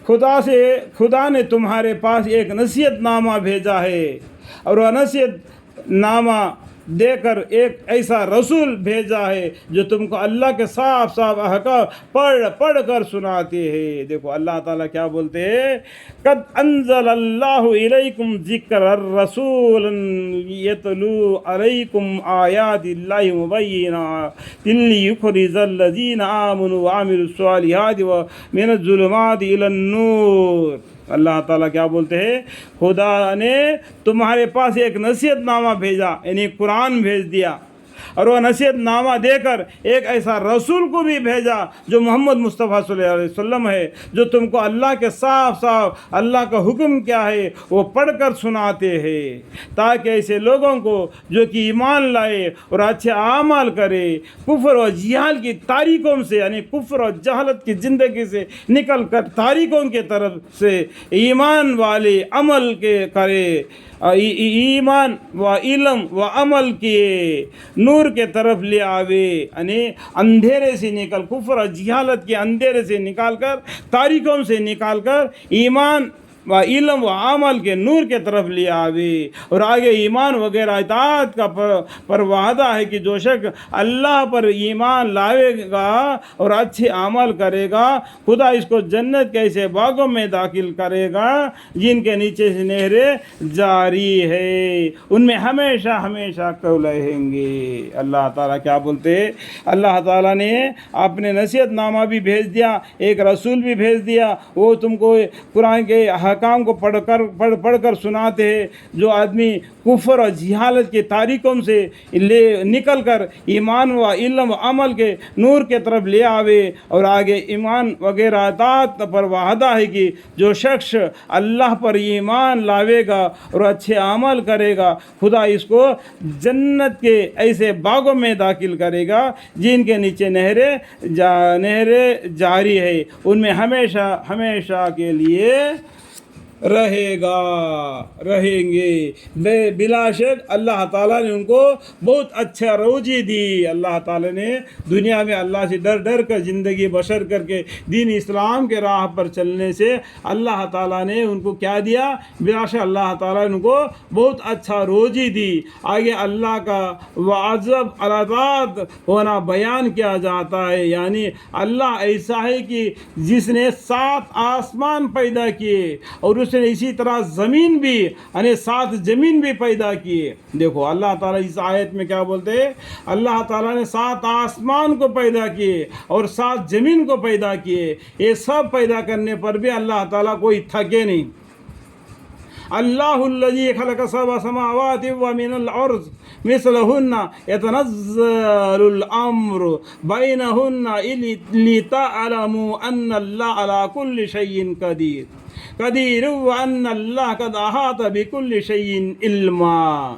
خدا نے تمہارے پاس ایک نصیحت نامہ بھیجا ہے، اور وہ نصیحت نامہ دے کر ایک ایسا رسول بھیجا ہے جو تم کو اللہ کے صاف صاف احکام پڑھ کر سناتے ہیں۔ دیکھو اللہ تعالیٰ کیا بولتے ہیں، قد انزل اللہ الیکم ذکر الرسول یتلو علیکم آیات اللہ مبینات لیخرج الذین آمنوا وعملوا الصالحات ومن الظلمات الی النور۔ اللہ تعالیٰ کیا بولتے ہیں، خدا نے تمہارے پاس ایک نصیحت نامہ بھیجا، یعنی قرآن بھیج دیا، اور وہ نصیحت نامہ دے کر ایک ایسا رسول کو بھی بھیجا جو محمد مصطفیٰ صلی اللہ علیہ وسلم ہے، جو تم کو اللہ کے صاف اللہ کا حکم کیا ہے وہ پڑھ کر سناتے ہیں، تاکہ ایسے لوگوں کو جو کہ ایمان لائے اور اچھے اعمال کرے، کفر و جہل کی تاریکوں سے، یعنی کفر و جہالت کی زندگی سے نکل کر تاریکوں کی طرف سے ایمان والے عمل کے کرے، ایمان و علم و عمل کیے، نور کے طرف لے آوے، یعنی اندھیرے سے نکل، کفر و جہالت کے اندھیرے سے نکال کر، تاریکوں سے نکال کر ایمان و علم و عمل کے نور کے طرف لے آوے، اور آگے ایمان وغیرہ اطاعت کا پر وعدہ ہے کہ جو شخص اللہ پر ایمان لاوے گا اور اچھے عمل کرے گا، خدا اس کو جنت کے ایسے باغوں میں داخل کرے گا جن کے نیچے سے نہریں جاری ہے، ان میں ہمیشہ ہمیشہ کو رہیں گے۔ اللہ تعالیٰ کیا بولتے ہیں، اللہ تعالیٰ نے اپنے نصیحت نامہ بھی بھیج دیا، ایک رسول بھی بھیج دیا، وہ تم کو قرآن کے احکام کو پڑھ کر سناتے ہیں۔ جو آدمی کفر اور جہالت کے تاریکوں سے نکل کر ایمان و علم و عمل کے نور کے طرف لے آوے، اور آگے ایمان وغیرہ اطاعت پر وعدہ ہے کہ جو شخص اللہ پر ایمان لاوے گا اور اچھے عمل کرے گا، خدا اس کو جنت کے ایسے باغوں میں داخل کرے گا جن کے نیچے نہریں جاری ہے، ان میں ہمیشہ ہمیشہ کے لیے رہیں گے۔ بلا شک اللہ تعالیٰ نے ان کو بہت اچھا روزی دی۔ اللہ تعالیٰ نے دنیا میں اللہ سے ڈر کر زندگی بسر کر کے دین اسلام کے راہ پر چلنے سے اللہ تعالیٰ نے ان کو کیا دیا، بلا شک اللہ تعالیٰ نے ان کو بہت اچھا روزی دی۔ آگے اللہ کا واجب اطاعت ہونا بیان کیا جاتا ہے، یعنی اللہ ایسا ہے کہ جس نے 7 آسمان پیدا کیے، اور اس نے اسی طرح زمین بھی، یعنی 7 زمین بھی پیدا کیے۔ دیکھو اللہ تعالیٰ اس آیت میں کیا بولتے ہیں، اللہ تعالیٰ نے 7 آسمان کو پیدا کیے اور 7 زمین کو پیدا کیے، یہ سب پیدا کرنے پر بھی اللہ تعالیٰ کوئی تھکے نہیں۔ اللہ الذی خلق 7 سماوات ومن الارض مثلہن یتنزل الامر بینہن لتعلموا ان اللہ علی کل شیء قدیر وان اللہ قد احاط بکل شیء علما۔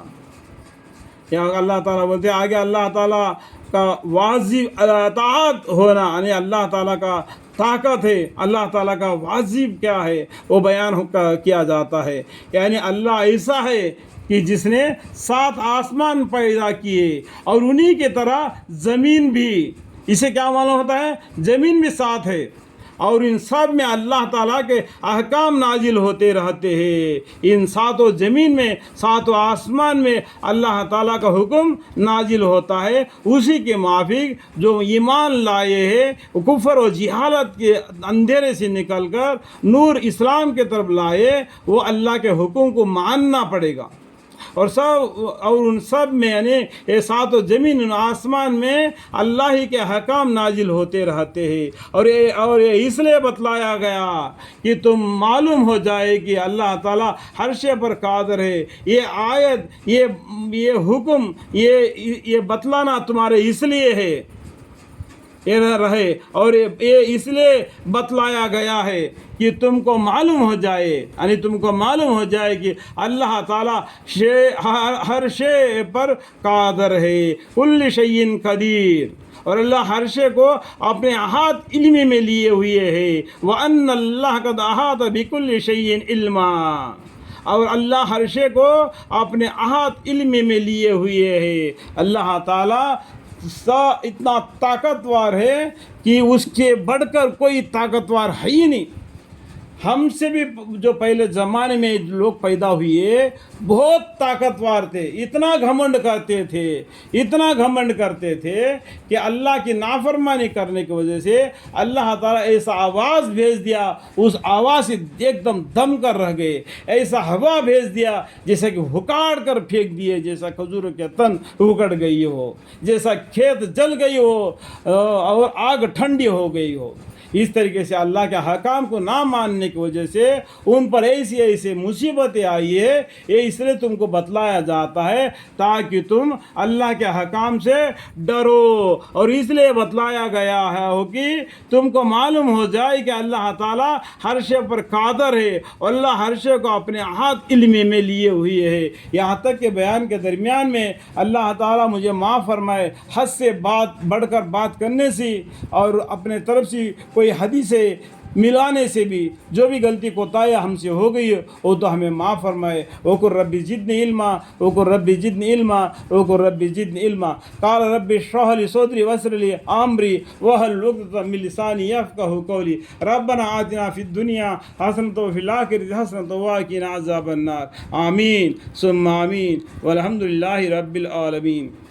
یا اللہ تعالیٰ بولتے ہیں آگے اللہ تعالیٰ کا واجب اطاعت ہونا، یعنی اللہ تعالیٰ کا طاقت ہے، اللہ تعالیٰ کا واجب کیا ہے وہ بیان کیا جاتا ہے، یعنی اللہ ایسا ہے کہ جس نے 7 آسمان پیدا کیے، اور انہی کی طرح زمین بھی، اسے کیا معلوم ہوتا ہے، زمین بھی 7 ہے، اور ان سب میں اللہ تعالیٰ کے احکام نازل ہوتے رہتے ہیں۔ ان 7 زمین میں 7 آسمان میں اللہ تعالیٰ کا حکم نازل ہوتا ہے، اسی کے موافق جو ایمان لائے ہیں، کفر و جہالت کے اندھیرے سے نکل کر نور اسلام کے طرف لائے، وہ اللہ کے حکم کو ماننا پڑے گا۔ اور ان سب میں یعنی یہ 7 زمین آسمان میں اللہ ہی کے حکام نازل ہوتے رہتے ہیں، اور یہ اس لیے بتلایا گیا کہ تم معلوم ہو جائے کہ اللہ تعالیٰ ہر شے پر قادر ہے۔ یہ آیت، یہ حکم، یہ بتلانا تمہارے اس لیے ہے یہ رہے، اور یہ اس لیے بتلایا گیا ہے کہ تم کو معلوم ہو جائے، یعنی تم کو معلوم ہو جائے کہ اللہ تعالیٰ ہر شے پر قادر ہے، کل شیء قدیر، اور اللہ ہر شے کو اپنے احاط علم میں لیے ہوئے ہے، وَأَنَّ اللَّهَ قَدْ أَحَاطَ بِكُلِّ شَيْءٍ عِلْمًا، اور اللہ ہر شے کو اپنے احاط علم میں لیے ہوئے ہے۔ اللہ تعالیٰ اتنا طاقتور ہے کہ اس کے بڑھ کر کوئی طاقتور ہے ہی نہیں۔ ہم سے بھی جو پہلے زمانے میں لوگ پیدا ہوئے بہت طاقتور تھے، اتنا گھمنڈ کرتے تھے کہ اللہ کی نافرمانی کرنے کی وجہ سے اللہ تعالیٰ ایسا آواز بھیج دیا، اس آواز سے ایک دم دم کر رہ گئے، ایسا ہوا بھیج دیا جیسا کہ ہکاڑ کر پھینک دیے، جیسا کھجور کے تن اکڑ گئی ہو، جیسا کھیت جل گئی ہو اور آگ ٹھنڈی ہو گئی ہو۔ اس طریقے سے اللہ کے حکام کو نہ ماننے کی وجہ سے ان پر ایسی مصیبتیں آئی ہے۔ یہ اس لیے تم کو بتلایا جاتا ہے تاکہ تم اللہ کے حکام سے ڈرو، اور اس لیے بتلایا گیا ہے کہ تم کو معلوم ہو جائے کہ اللہ تعالیٰ ہر شے پر قادر ہے، اور اللہ ہر شے کو اپنے ہاتھ علم میں لیے ہوئے ہے۔ یہاں تک کہ بیان کے درمیان میں اللہ تعالیٰ مجھے معاف فرمائے، حد سے بڑھ کر بات کرنے سے اور اپنے طرف سے کوئی حدیث ملانے سے بھی جو بھی غلطی کوتاہی ہم سے ہو گئی وہ تو ہمیں معاف فرمائے۔ وقل رب زدنی علما، وقل رب زدنی علما، وقل رب زدنی علما۔ قال رب اشرح لي صدري ويسر لي امري واحلل عقدة من لساني يفقهوا قولي ربنا آتنا في الدنيا حسنة وفي الآخرة حسنة وقنا عذاب النار۔ آمین ثم آمین والحمد للہ رب العالمین۔